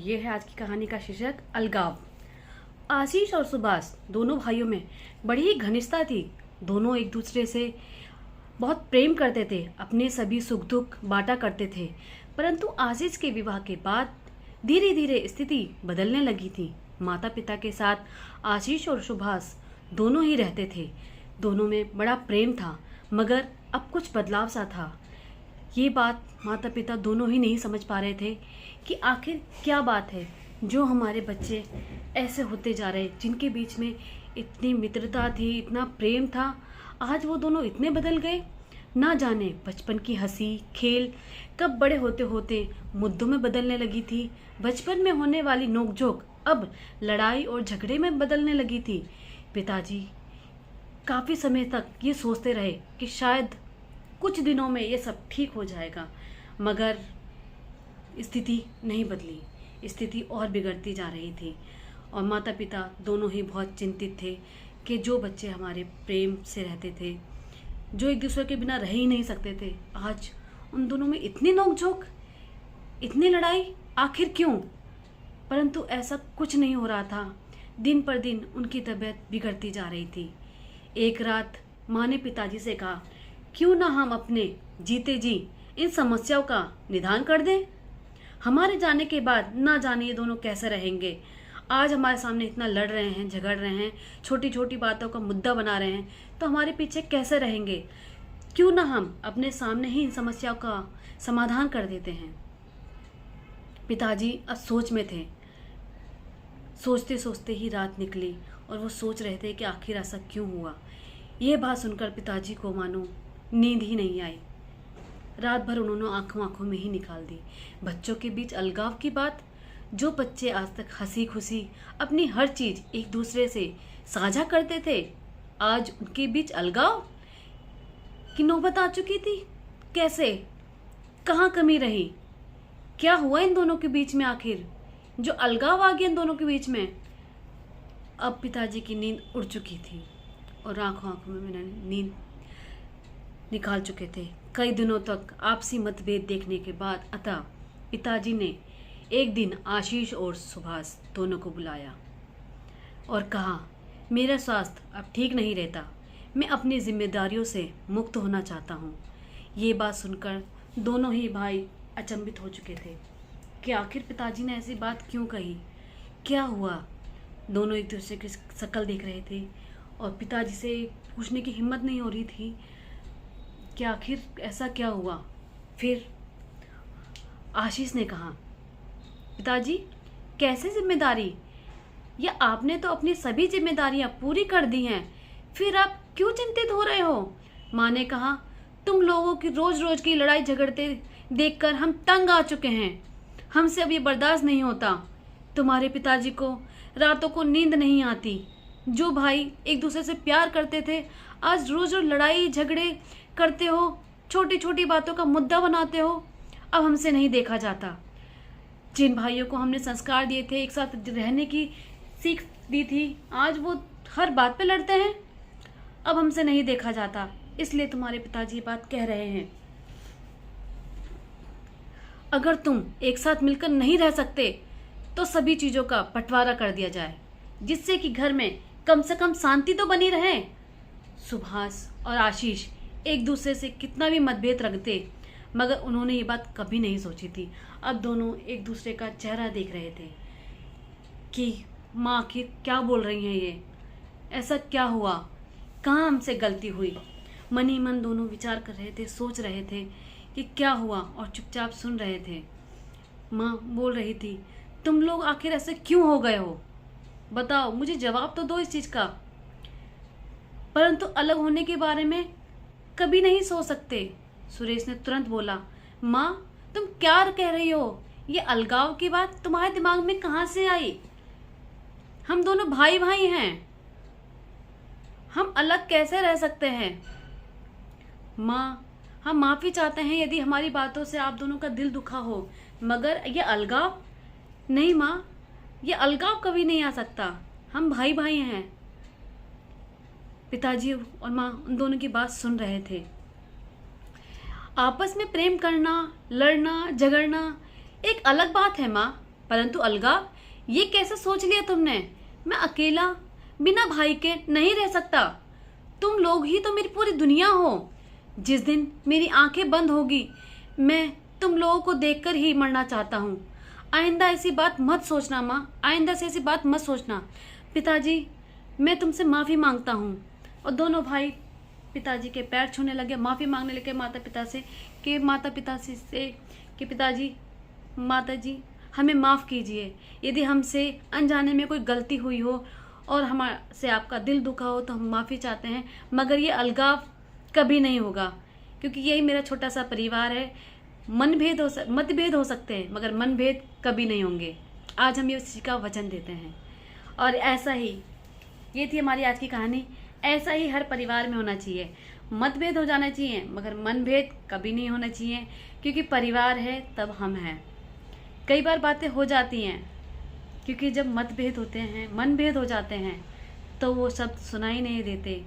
ये है आज की कहानी का शीर्षक अलगाव। आशीष और सुभाष दोनों भाइयों में बड़ी ही घनिष्ठता थी। दोनों एक दूसरे से बहुत प्रेम करते थे, अपने सभी सुख दुख बांटा करते थे। परंतु आशीष के विवाह के बाद धीरे धीरे स्थिति बदलने लगी थी। माता पिता के साथ आशीष और सुभाष दोनों ही रहते थे। दोनों में बड़ा प्रेम था, मगर अब कुछ बदलाव सा था। ये बात माता पिता दोनों ही नहीं समझ पा रहे थे कि आखिर क्या बात है जो हमारे बच्चे ऐसे होते जा रहे, जिनके बीच में इतनी मित्रता थी, इतना प्रेम था, आज वो दोनों इतने बदल गए। ना जाने बचपन की हंसी खेल कब बड़े होते होते मुद्दों में बदलने लगी थी। बचपन में होने वाली नोकझोंक अब लड़ाई और झगड़े में बदलने लगी थी। पिताजी काफ़ी समय तक ये सोचते रहे कि शायद कुछ दिनों में ये सब ठीक हो जाएगा, मगर स्थिति नहीं बदली। स्थिति और बिगड़ती जा रही थी और माता पिता दोनों ही बहुत चिंतित थे कि जो बच्चे हमारे प्रेम से रहते थे, जो एक दूसरे के बिना रह ही नहीं सकते थे, आज उन दोनों में इतनी नोकझोंक, इतनी लड़ाई, आखिर क्यों? परंतु ऐसा कुछ नहीं हो रहा था। दिन पर दिन उनकी तबीयत बिगड़ती जा रही थी। एक रात माँ ने पिताजी से कहा, क्यों ना हम अपने जीते जी इन समस्याओं का निदान कर दें। हमारे जाने के बाद ना जाने ये दोनों कैसे रहेंगे। आज हमारे सामने इतना लड़ रहे हैं, झगड़ रहे हैं, छोटी छोटी बातों का मुद्दा बना रहे हैं, तो हमारे पीछे कैसे रहेंगे। क्यों ना हम अपने सामने ही इन समस्याओं का समाधान कर देते हैं। पिताजी अब सोच में थे। सोचते सोचते ही रात निकली और वो सोच रहे थे कि आखिर ऐसा क्यों हुआ। ये बात सुनकर पिताजी को मानो नींद ही नहीं आई। रात भर उन्होंने आंखों आंखों में ही निकाल दी। बच्चों के बीच अलगाव की बात, जो बच्चे आज तक हंसी खुशी अपनी हर चीज एक दूसरे से साझा करते थे, आज उनके बीच अलगाव की नौबत आ चुकी थी। कैसे, कहाँ कमी रही, क्या हुआ इन दोनों के बीच में आखिर जो अलगाव आ गया इन दोनों के बीच में। अब पिताजी की नींद उड़ चुकी थी और आंखों आंखों में नींद निकाल चुके थे। कई दिनों तक आपसी मतभेद देखने के बाद अतः पिताजी ने एक दिन आशीष और सुभाष दोनों को बुलाया और कहा, मेरा स्वास्थ्य अब ठीक नहीं रहता, मैं अपनी जिम्मेदारियों से मुक्त होना चाहता हूँ। ये बात सुनकर दोनों ही भाई अचंभित हो चुके थे कि आखिर पिताजी ने ऐसी बात क्यों कही, क्या हुआ। दोनों एक दूसरे की शक्ल देख रहे थे और पिताजी से पूछने की हिम्मत नहीं हो रही थी कि आखिर ऐसा क्या हुआ। फिर आशीष ने कहा, पिताजी कैसे जिम्मेदारी, या आपने तो अपनी सभी जिम्मेदारियां पूरी कर दी हैं, फिर आप क्यों चिंतित हो रहे हो। माँ ने कहा, तुम लोगों की रोज रोज की लड़ाई झगड़ते देखकर हम तंग आ चुके हैं, हमसे अब ये बर्दाश्त नहीं होता। तुम्हारे पिताजी को रातों को नींद नहीं आती। जो भाई एक दूसरे से प्यार करते थे, आज रोज रोज लड़ाई झगड़े करते हो, छोटी छोटी बातों का मुद्दा बनाते हो, अब हमसे नहीं देखा जाता। जिन भाइयों को हमने संस्कार दिए थे, एक साथ रहने की सीख दी थी, आज वो हर बात पे लड़ते हैं, अब हमसे नहीं देखा जाता। इसलिए तुम्हारे पिताजी ये बात कह रहे हैं। अगर तुम एक साथ मिलकर नहीं रह सकते तो सभी चीजों का बंटवारा कर दिया जाए, जिससे कि घर में कम से कम शांति तो बनी रहे। सुभाष और आशीष एक दूसरे से कितना भी मतभेद रखते, मगर उन्होंने ये बात कभी नहीं सोची थी। अब दोनों एक दूसरे का चेहरा देख रहे थे कि माँ आखिर क्या बोल रही हैं, ये ऐसा क्या हुआ, कहाँ हमसे गलती हुई। मन ही मन दोनों विचार कर रहे थे, सोच रहे थे कि क्या हुआ, और चुपचाप सुन रहे थे। माँ बोल रही थी, तुम लोग आखिर ऐसे क्यों हो गए हो, बताओ, मुझे जवाब तो दो इस चीज का। परंतु अलग होने के बारे में कभी नहीं सोच सकते। सुरेश ने तुरंत बोला, माँ तुम क्या कह रही हो, ये अलगाव की बात तुम्हारे दिमाग में कहाँ से आई। हम दोनों भाई भाई हैं, हम अलग कैसे रह सकते हैं। माँ हम माफी चाहते हैं यदि हमारी बातों से आप दोनों का दिल दुखा हो, मगर ये अलगाव नहीं माँ, ये अलगाव कभी नहीं आ सकता, हम भाई भाई हैं। पिताजी और माँ उन दोनों की बात सुन रहे थे। आपस में प्रेम करना, लड़ना झगड़ना एक अलग बात है माँ, परंतु अलगाव, ये कैसे सोच लिया तुमने? मैं अकेला बिना भाई के नहीं रह सकता। तुम लोग ही तो मेरी पूरी दुनिया हो। जिस दिन मेरी आंखें बंद होगी, मैं तुम लोगों को देखकर ही मरना चाहता हूँ। आइंदा ऐसी बात मत सोचना माँ, आइंदा से ऐसी बात मत सोचना। पिताजी, मैं तुमसे माफ़ी मांगता हूँ। और दोनों भाई पिताजी के पैर छूने लगे, माफ़ी मांगने लगे माता पिता से कि पिताजी, माता जी, हमें माफ़ कीजिए। यदि हमसे अनजाने में कोई गलती हुई हो और हमारे आपका दिल दुखा हो तो हम माफ़ी चाहते हैं, मगर ये अलगाव कभी नहीं होगा, क्योंकि यही मेरा छोटा सा परिवार है। मतभेद हो सकते हैं, मगर मनभेद कभी नहीं होंगे। आज हम ये उसी का वचन देते हैं। और ऐसा ही, ये थी हमारी आज की कहानी। ऐसा ही हर परिवार में होना चाहिए। मतभेद हो जाना चाहिए, मगर मनभेद कभी नहीं होना चाहिए, क्योंकि परिवार है तब हम हैं। कई बार बातें हो जाती हैं, क्योंकि जब मतभेद होते हैं, मनभेद हो जाते हैं, तो वो शब्द सुनाई नहीं देते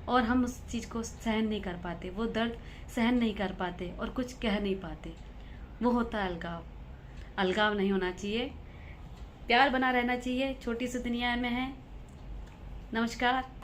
और हम उस चीज़ को सहन नहीं कर पाते, वो दर्द सहन नहीं कर पाते और कुछ कह नहीं पाते। वो होता है अलगाव। अलगाव नहीं होना चाहिए, प्यार बना रहना चाहिए। छोटी सी दुनिया में है। नमस्कार।